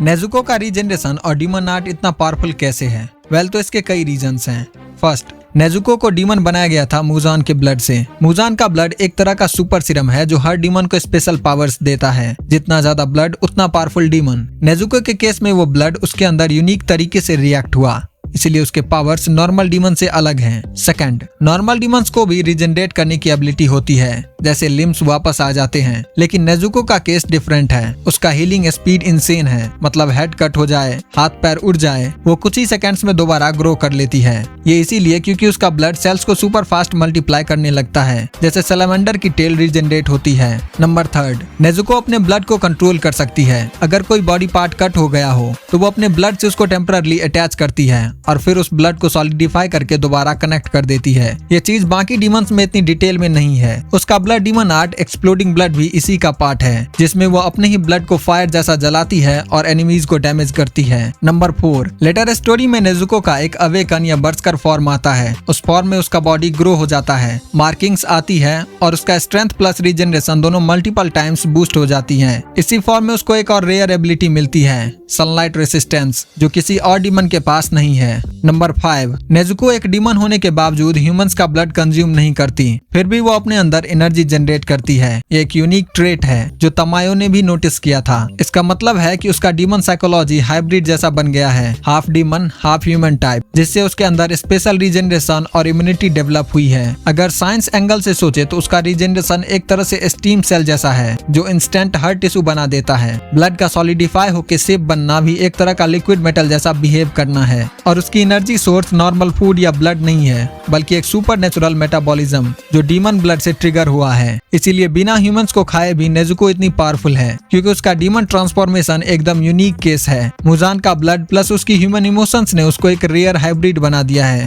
Nezuko का regeneration और demon art इतना पावरफुल कैसे है? वेल, तो इसके कई रीजंस हैं। फर्स्ट, नेजुको को डीमन बनाया गया था मुजान के ब्लड से। मुजान का ब्लड एक तरह का सुपर सीरम है जो हर डीमन को स्पेशल पावर्स देता है। जितना ज्यादा ब्लड उतना पावरफुल डीमन। नेजुको के केस में वो ब्लड उसके अंदर यूनिक तरीके से रिएक्ट हुआ, इसलिए उसके पावर्स नॉर्मल डीमन से अलग हैं। सेकंड, नॉर्मल डीमंस को भी रिजनरेट करने की एबिलिटी होती है, जैसे लिम्स वापस आ जाते हैं, लेकिन नेजुको का केस डिफरेंट है। उसका हीलिंग स्पीड इंसेन है, मतलब हेड कट हो जाए, हाथ पैर उड़ जाए, वो कुछ ही सेकंड्स में दोबारा ग्रो कर लेती है। ये इसीलिए क्योंकि उसका ब्लड सेल्स को सुपर फास्ट मल्टीप्लाई करने लगता है, जैसे सैलामेंडर की टेल रिजनरेट होती है। नंबर थर्ड, नेजुको अपने ब्लड को कंट्रोल कर सकती है। अगर कोई बॉडी पार्ट कट हो गया हो तो वो अपने ब्लड से उसको टेम्पररी अटैच करती है और फिर उस ब्लड को सॉलिडिफाई करके दोबारा कनेक्ट कर देती है। ये चीज बाकी डीमंस में इतनी डिटेल में नहीं है। उसका blood demon art exploding blood भी इसी का पार्ट है, जिसमें वो अपने ही ब्लड को फायर जैसा जलाती है और एनिमीज को डैमेज करती है। नंबर 4, लेटर स्टोरी में नेजुको का एक अवेकन या बर्सकर फॉर्म आता है। उस फॉर्म में उसका बॉडी ग्रो हो जाता है, मार्किंग्स आती है और उसका स्ट्रेंथ प्लस रीजनरेशन दोनों मल्टीपल टाइम्स बूस्ट हो जाती है। इसी फॉर्म में उसको एक और रेयर एबिलिटी मिलती है, सनलाइट रेसिस्टेंस, जो किसी और डीमन के पास नहीं है। नंबर 5, नेजुको एक डीमन होने के बावजूद ह्यूमंस का ब्लड कंज्यूम नहीं करती, फिर भी वो अपने अंदर एनर्जी जनरेट करती है। ये एक यूनिक ट्रेट है जो तमायो ने भी नोटिस किया था। इसका मतलब है कि उसका डीमन साइकोलॉजी हाइब्रिड जैसा बन गया है, half demon half human type, जिससे उसके अंदर स्पेशल रीजनरेशन और इम्यूनिटी डेवलप हुई है। अगर साइंस एंगल से सोचे तो उसका रीजनरेशन एक तरह से स्टीम सेल जैसा है जो इंस्टेंट हर टिश्यू बना देता है। ब्लड का सॉलिडिफाई होकर शेप बनना भी एक तरह का लिक्विड मेटल जैसा बिहेव करना है। और उसकी एनर्जी सोर्स नॉर्मल फूड या ब्लड नहीं है, बल्कि एक सुपर नेचुरल मेटाबॉलिज्म जो डीमन ब्लड से ट्रिगर हुआ है। इसीलिए बिना ह्यूमंस को खाए भी नेजुको इतनी पावरफुल है, क्योंकि उसका डीमन ट्रांसफॉर्मेशन एकदम यूनिक केस है। मुजान का ब्लड प्लस उसकी ह्यूमन इमोशंस ने उसको एक रेयर हाइब्रिड बना दिया है।